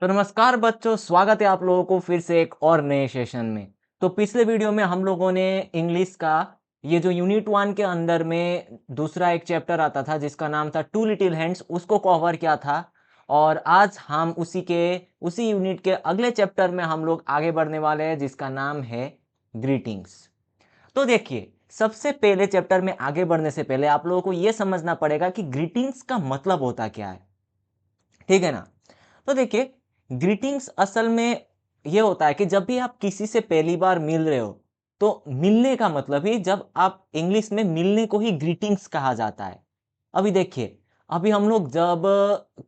तो नमस्कार बच्चों, स्वागत है आप लोगों को फिर से एक और नए सेशन में। तो पिछले वीडियो में हम लोगों ने इंग्लिश का ये जो यूनिट 1 के अंदर में दूसरा एक चैप्टर आता था जिसका नाम था टू लिटिल हैंड्स, उसको कवर किया था। और आज हम उसी यूनिट के अगले चैप्टर में हम लोग आगे बढ़ने वाले हैं जिसका नाम है ग्रीटिंग्स। तो देखिए, सबसे पहले चैप्टर में आगे बढ़ने से पहले आप लोगों को यह समझना पड़ेगा कि ग्रीटिंग्स का मतलब होता क्या है। ठीक है ना। तो देखिए, ग्रीटिंग्स असल में ये होता है कि जब भी आप किसी से पहली बार मिल रहे हो तो मिलने का मतलब ही, जब आप इंग्लिश में मिलने को ही ग्रीटिंग्स कहा जाता है। अभी देखिए, अभी हम लोग जब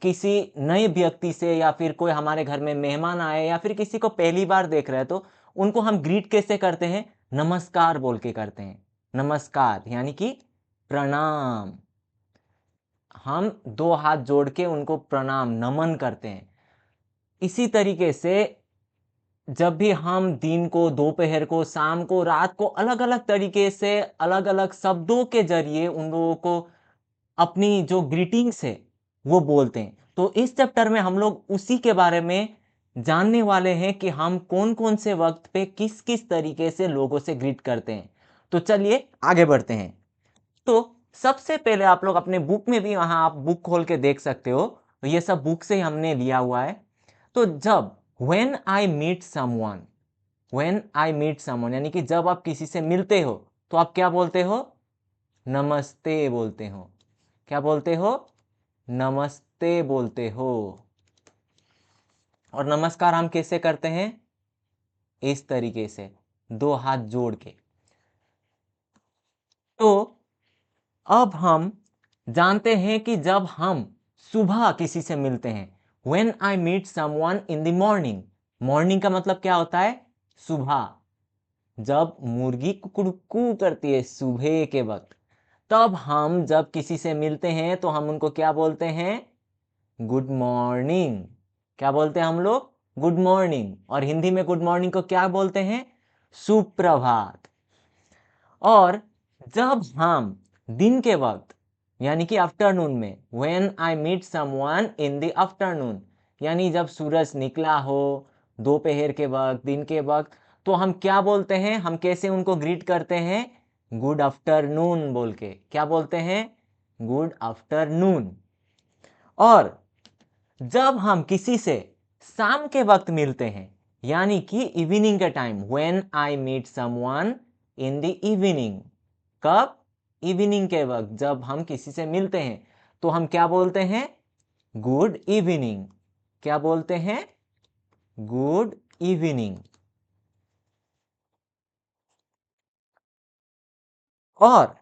किसी नए व्यक्ति से या फिर कोई हमारे घर में मेहमान आए या फिर किसी को पहली बार देख रहे हैं तो उनको हम ग्रीट कैसे करते हैं? नमस्कार बोल के करते हैं। नमस्कार यानी कि प्रणाम। हम दो हाथ जोड़ के उनको प्रणाम नमन करते हैं। इसी तरीके से जब भी हम दिन को, दोपहर को, शाम को, रात को अलग अलग तरीके से अलग अलग शब्दों के जरिए उन लोगों को अपनी जो ग्रीटिंग्स है वो बोलते हैं। तो इस चैप्टर में हम लोग उसी के बारे में जानने वाले हैं कि हम कौन कौन से वक्त पे किस किस तरीके से लोगों से ग्रीट करते हैं। तो चलिए आगे बढ़ते हैं। तो सबसे पहले आप लोग अपने बुक में भी, वहां आप बुक खोल के देख सकते हो, तो ये सब बुक से ही हमने लिया हुआ है। तो जब व्हेन आई मीट समवन यानी कि जब आप किसी से मिलते हो तो आप क्या बोलते हो? नमस्ते बोलते हो। क्या बोलते हो? नमस्ते बोलते हो। और नमस्कार हम कैसे करते हैं? इस तरीके से, दो हाथ जोड़ के। तो अब हम जानते हैं कि जब हम सुबह किसी से मिलते हैं, when I meet someone in the morning. Morning का मतलब क्या होता है? सुबह। जब मुर्गी कुकड़ू करती है सुबह के वक्त, तब हम जब किसी से मिलते हैं तो हम उनको क्या बोलते हैं? Good morning. क्या बोलते हैं हम लोग? Good morning. और हिंदी में गुड मॉर्निंग को क्या बोलते हैं? सुप्रभात। और जब हम दिन के वक्त यानी कि आफ्टरनून में, when I meet someone in the afternoon, यानी जब सूरज निकला हो, दोपहर के वक्त, दिन के वक्त, तो हम क्या बोलते हैं? हम कैसे उनको ग्रीट करते हैं? गुड आफ्टरनून बोल के। क्या बोलते हैं? Good afternoon. और जब हम किसी से शाम के वक्त मिलते हैं यानी कि इवनिंग के time, when I meet someone in the evening. कब? इवनिंग के वक्त जब हम किसी से मिलते हैं तो हम क्या बोलते हैं? Good evening. क्या बोलते हैं? Good evening. और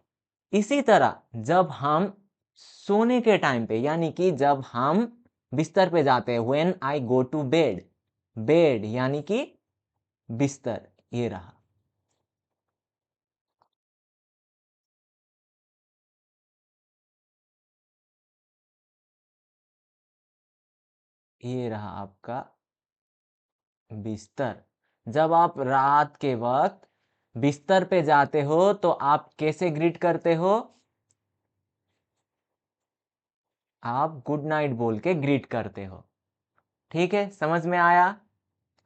इसी तरह जब हम सोने के टाइम पे यानी कि जब हम बिस्तर पे जाते हैं, when I go to bed. Bed यानी कि बिस्तर। ये रहा। ये रहा आपका बिस्तर। जब आप रात के वक्त बिस्तर पे जाते हो तो आप कैसे ग्रीट करते हो? आप गुड नाइट बोल के ग्रीट करते हो। ठीक है, समझ में आया?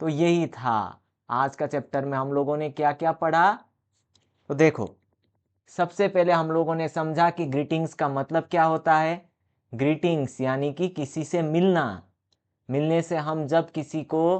तो यही था आज का चैप्टर में हम लोगों ने क्या क्या पढ़ा। तो देखो, सबसे पहले हम लोगों ने समझा कि ग्रीटिंग्स का मतलब क्या होता है। ग्रीटिंग्स यानी कि किसी से मिलना। मिलने से हम जब किसी को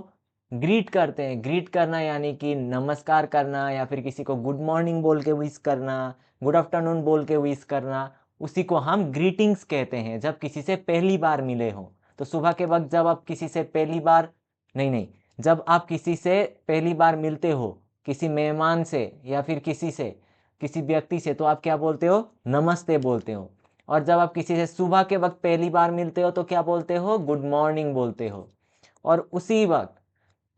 ग्रीट करते हैं, ग्रीट करना यानी कि नमस्कार करना या फिर किसी को गुड मॉर्निंग बोल के विश करना, गुड आफ्टरनून बोल के विश करना, उसी को हम ग्रीटिंग्स कहते हैं जब किसी से पहली बार मिले हो। तो सुबह के वक्त जब आप किसी से पहली बार, नहीं नहीं, जब आप किसी से पहली बार मिलते हो, किसी मेहमान से या फिर किसी व्यक्ति से, तो आप क्या बोलते हो? नमस्ते बोलते हो। और जब आप किसी से सुबह के वक्त पहली बार मिलते हो तो क्या बोलते हो? गुड मॉर्निंग बोलते हो। और उसी वक्त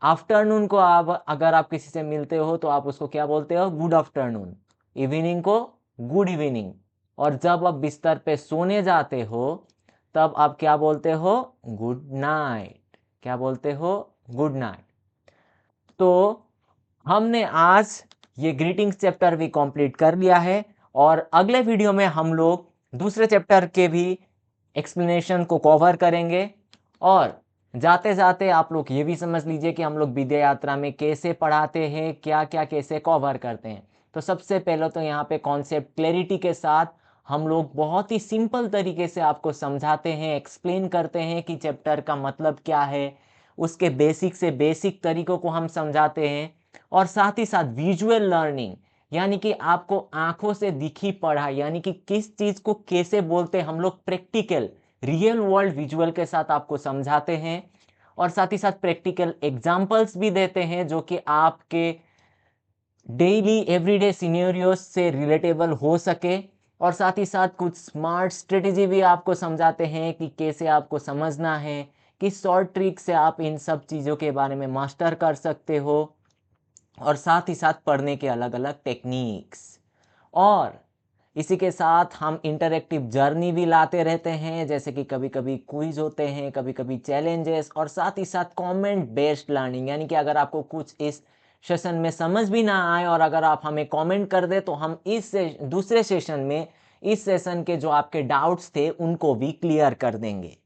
आफ्टरनून को आप, अगर आप किसी से मिलते हो तो आप उसको क्या बोलते हो? Good afternoon. इवनिंग को गुड इवनिंग। और जब आप बिस्तर पे सोने जाते हो तब आप क्या बोलते हो? Good night. क्या बोलते हो? Good night. तो हमने आज ये ग्रीटिंग्स चैप्टर भी कंप्लीट कर लिया है और अगले वीडियो में हम लोग दूसरे चैप्टर के भी एक्सप्लेनेशन को कवर करेंगे। और जाते जाते आप लोग ये भी समझ लीजिए कि हम लोग विद्या यात्रा में कैसे पढ़ाते हैं, क्या क्या कैसे कवर करते हैं। तो सबसे पहले तो यहाँ पे कॉन्सेप्ट क्लैरिटी के साथ हम लोग बहुत ही सिंपल तरीके से आपको समझाते हैं, एक्सप्लेन करते हैं कि चैप्टर का मतलब क्या है, उसके बेसिक से बेसिक तरीकों को हम समझाते हैं। और साथ ही साथ विजुअल लर्निंग, यानी कि आपको आंखों से दिखी पढ़ाई, यानी कि किस चीज़ को कैसे बोलते हैं हम लोग, प्रैक्टिकल रियल वर्ल्ड विजुअल के साथ आपको समझाते हैं। और साथ ही साथ प्रैक्टिकल एग्जाम्पल्स भी देते हैं जो कि आपके डेली एवरीडे सिनेरियोस से रिलेटेबल हो सके। और साथ ही साथ कुछ स्मार्ट स्ट्रेटेजी भी आपको समझाते हैं कि कैसे आपको समझना है, किस शॉर्ट ट्रिक से आप इन सब चीज़ों के बारे में मास्टर कर सकते हो। और साथ ही साथ पढ़ने के अलग अलग टेक्निक्स। और इसी के साथ हम इंटरैक्टिव जर्नी भी लाते रहते हैं, जैसे कि कभी कभी क्विज होते हैं, कभी कभी चैलेंजेस, और साथ ही साथ कमेंट बेस्ड लर्निंग, यानी कि अगर आपको कुछ इस सेशन में समझ भी ना आए और अगर आप हमें कमेंट कर दे तो हम दूसरे सेशन में इस सेशन के जो आपके डाउट्स थे उनको भी क्लियर कर देंगे।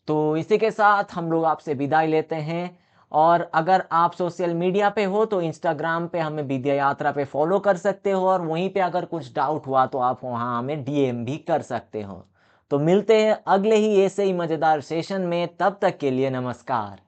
तो इसी के साथ हम लोग आपसे विदाई लेते हैं। और अगर आप सोशल मीडिया पे हो तो इंस्टाग्राम पे हमें विद्या यात्रा पे फॉलो कर सकते हो, और वहीं पे अगर कुछ डाउट हुआ तो आप वहाँ हमें डीएम भी कर सकते हो। तो मिलते हैं अगले ही ऐसे ही मज़ेदार सेशन में, तब तक के लिए नमस्कार।